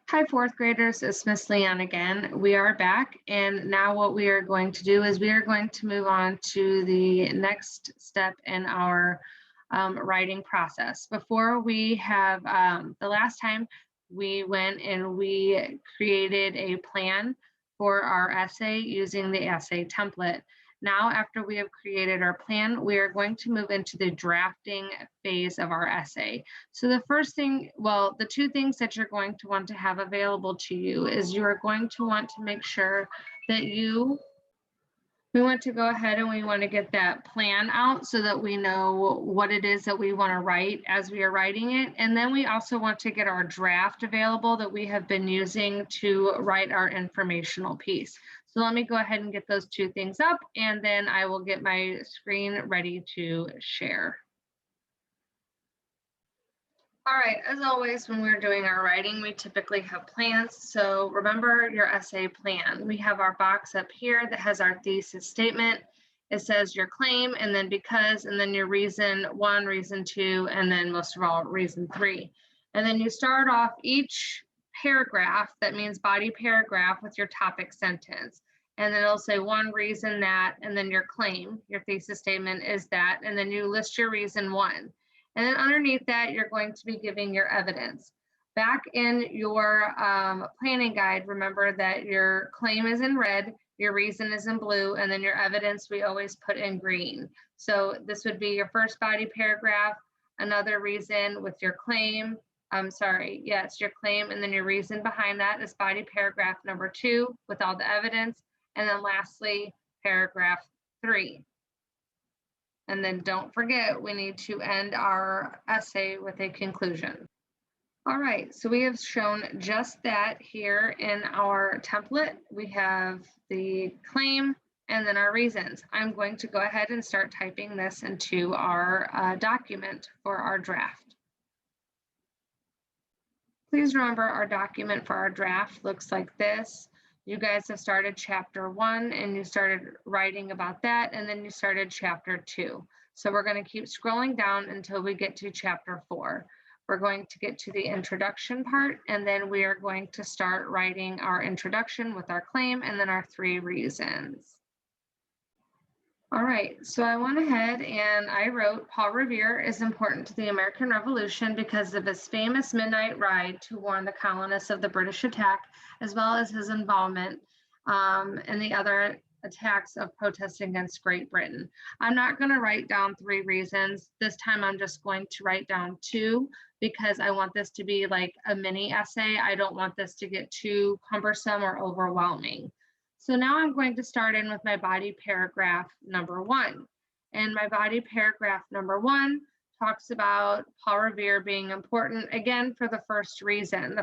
Hi, fourth graders, it's Miss Leon again. We are back, and now what we are going to do is we are going to move on to the next step in our writing process. Before we have, the last time we went and we created a plan for our essay using the essay template. Now, after we have created our plan, we are going to move into the drafting phase of our essay. So the first thing, well, the two things that you're going to want to have available to you is you are going to want to make sure that we want to go ahead and we want to get that plan out so that we know what it is that we want to write as we are writing it. And then we also want to get our draft available that we have been using to write our informational piece. So let me go ahead and get those two things up, and then I will get my screen ready to share. All right, as always, when we're doing our writing, we typically have plans. So remember your essay plan. We have our box up here that has our thesis statement. It says your claim, and then because, and then your reason one, reason two, and then most of all, reason three. And then you start off each paragraph, that means body paragraph, with your topic sentence. And then it'll say one reason that, and then your claim, your thesis statement is that, and then you list your reason one. And then underneath that, you're going to be giving your evidence. Back in your planning guide, remember that your claim is in red, your reason is in blue, and then your evidence we always put in green. So this would be your first body paragraph, another reason with your claim. Your claim, and then your reason behind that is body paragraph number 2 with all the evidence. And then lastly, paragraph 3. And then don't forget, we need to end our essay with a conclusion. All right, so we have shown just that here in our template. We have the claim and then our reasons. I'm going to go ahead and start typing this into our document for our draft. Please remember our document for our draft looks like this. You guys have started chapter 1 and you started writing about that, and then you started chapter 2. So we're going to keep scrolling down until we get to chapter 4. We're going to get to the introduction part, and then we are going to start writing our introduction with our claim and then our 3 reasons. All right, so I went ahead and I wrote, Paul Revere is important to the American Revolution because of his famous midnight ride to warn the colonists of the British attack, as well as his involvement in the other attacks of protesting against Great Britain. I'm not going to write down 3 reasons. This time I'm just going to write down 2 because I want this to be like a mini essay. I don't want this to get too cumbersome or overwhelming. So now I'm going to start in with my body paragraph number 1. And my body paragraph number 1 talks about Paul Revere being important, again, for the first reason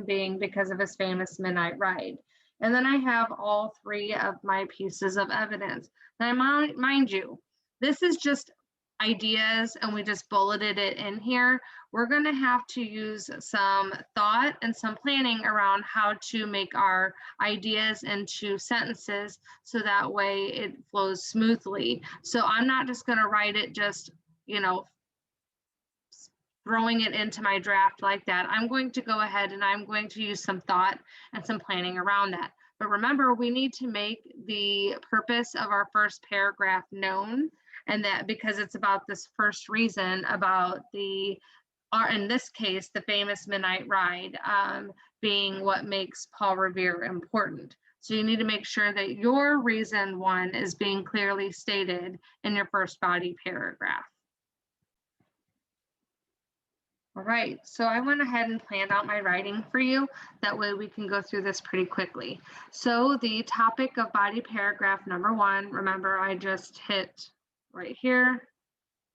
being because of his famous midnight ride. And then I have all 3 of my pieces of evidence. Now, mind you, this is just ideas and we just bulleted it in here. We're going to have to use some thought and some planning around how to make our ideas into sentences so that way it flows smoothly. So I'm not just going to write it just, throwing it into my draft like that. I'm going to go ahead and I'm going to use some thought and some planning around that. But remember, we need to make the purpose of our first paragraph known, and that because it's about this first reason about in this case, the famous midnight ride being what makes Paul Revere important. So you need to make sure that your reason 1 is being clearly stated in your first body paragraph. All right, so I went ahead and planned out my writing for you. That way we can go through this pretty quickly. So the topic of body paragraph number 1, remember I just hit right here.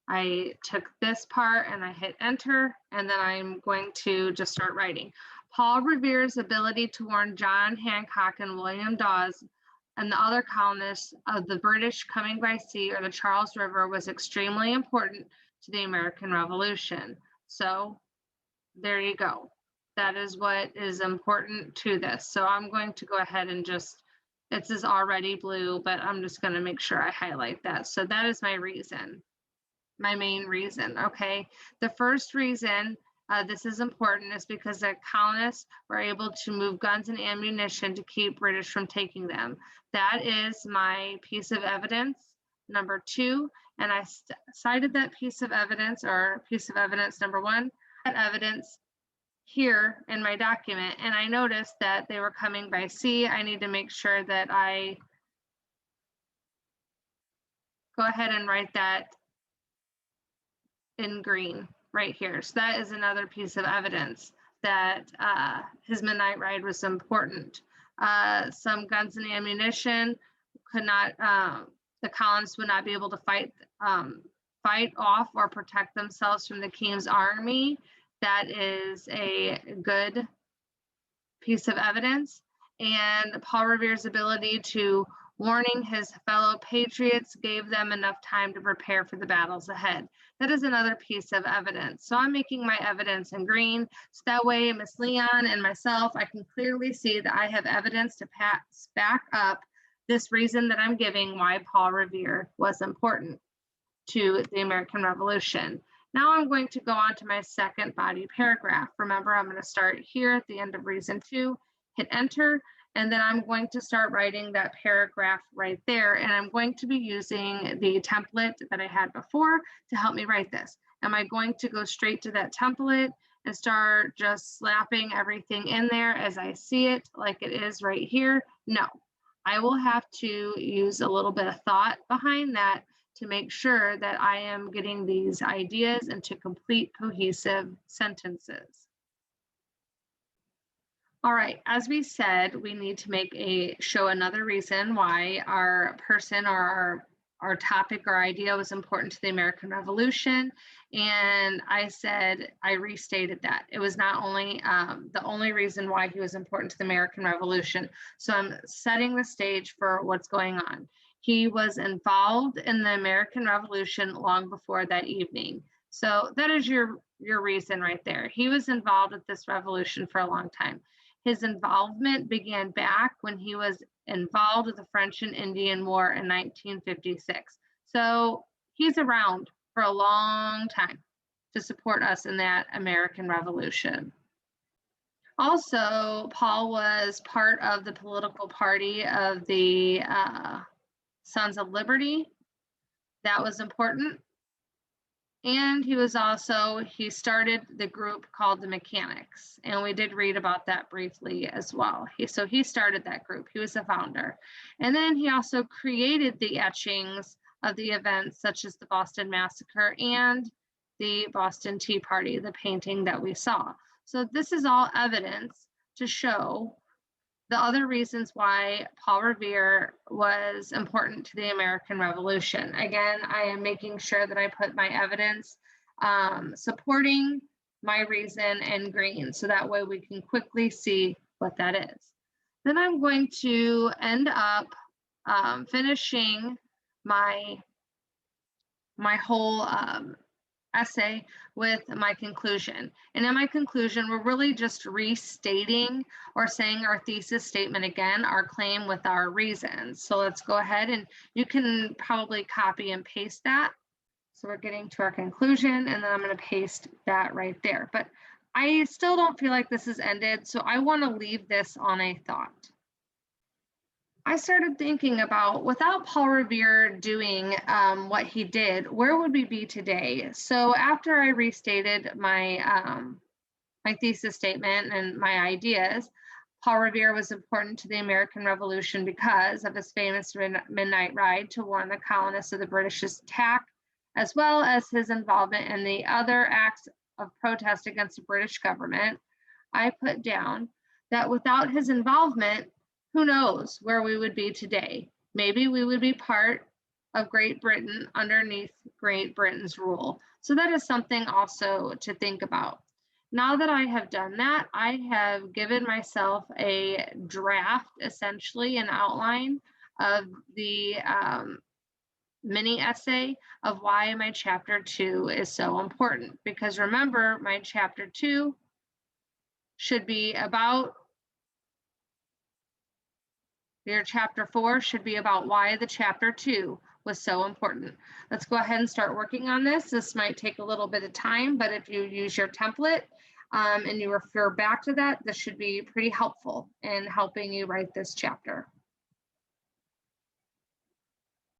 I took this part and I hit enter, and then I'm going to just start writing. Paul Revere's ability to warn John Hancock and William Dawes and the other colonists of the British coming by sea or the Charles River was extremely important to the American Revolution. So there you go. That is what is important to this. So I'm going to go ahead and just, this is already blue, but I'm just going to make sure I highlight that. So that is my reason, my main reason, okay? The first reason this is important, is because the colonists were able to move guns and ammunition to keep British from taking them. That is my piece of evidence number 2, and I cited that piece of evidence, or piece of evidence number 1, that evidence here in my document, and I noticed that they were coming by sea. I need to make sure that I go ahead and write that in green right here. So that is another piece of evidence that his midnight ride was important. Some guns and ammunition could not, the colonists would not be able to fight off or protect themselves from the king's army. That is a good piece of evidence. And Paul Revere's ability to warning his fellow patriots gave them enough time to prepare for the battles ahead. That is another piece of evidence. So I'm making my evidence in green, so that way Miss Leon and myself, I can clearly see that I have evidence to back up this reason that I'm giving why Paul Revere was important to the American Revolution. Now I'm going to go on to my second body paragraph. Remember, I'm going to start here at the end of reason 2, hit enter, and then I'm going to start writing that paragraph right there. And I'm going to be using the template that I had before to help me write this. Am I going to go straight to that template and start just slapping everything in there as I see it, like it is right here? No, I will have to use a little bit of thought behind that to make sure that I am getting these ideas into complete cohesive sentences. All right, as we said, we need to show another reason why our person or our topic or idea was important to the American Revolution. And I restated that. It was not only the only reason why he was important to the American Revolution. So I'm setting the stage for what's going on. He was involved in the American Revolution long before that evening. So that is your reason right there. He was involved with this revolution for a long time. His involvement began back when he was involved with the French and Indian War in 1956. So he's around for a long time to support us in that American Revolution. Also, Paul was part of the political party of the Sons of Liberty. That was important. And he started the group called the Mechanics, and we did read about that briefly as well. So he started that group. He was the founder. And then he also created the etchings of the events such as the Boston Massacre and the Boston Tea Party, the painting that we saw. So this is all evidence to show the other reasons why Paul Revere was important to the American Revolution. Again, I am making sure that I put my evidence supporting my reason in green, so that way we can quickly see what that is. Then I'm going to end up finishing my whole essay with my conclusion. And in my conclusion, we're really just restating or saying our thesis statement again, our claim with our reasons. So let's go ahead, and you can probably copy and paste that. So we're getting to our conclusion, and then I'm going to paste that right there. But I still don't feel like this is ended, so I want to leave this on a thought. I started thinking about, without Paul Revere doing what he did, where would we be today? So after I restated my my thesis statement and my ideas, Paul Revere was important to the American Revolution because of his famous midnight ride to warn the colonists of the British attack, as well as his involvement in the other acts of protest against the British government. I put down that without his involvement, who knows where we would be today? Maybe we would be part of Great Britain underneath Great Britain's rule. So that is something also to think about. Now that I have done that, I have given myself a draft, essentially an outline of the mini essay of why my chapter 2 is so important. Because remember, my chapter 2 should be about your chapter 4 should be about why the chapter 2 was so important. Let's go ahead and start working on this. This might take a little bit of time, but if you use your template and you refer back to that, this should be pretty helpful in helping you write this chapter.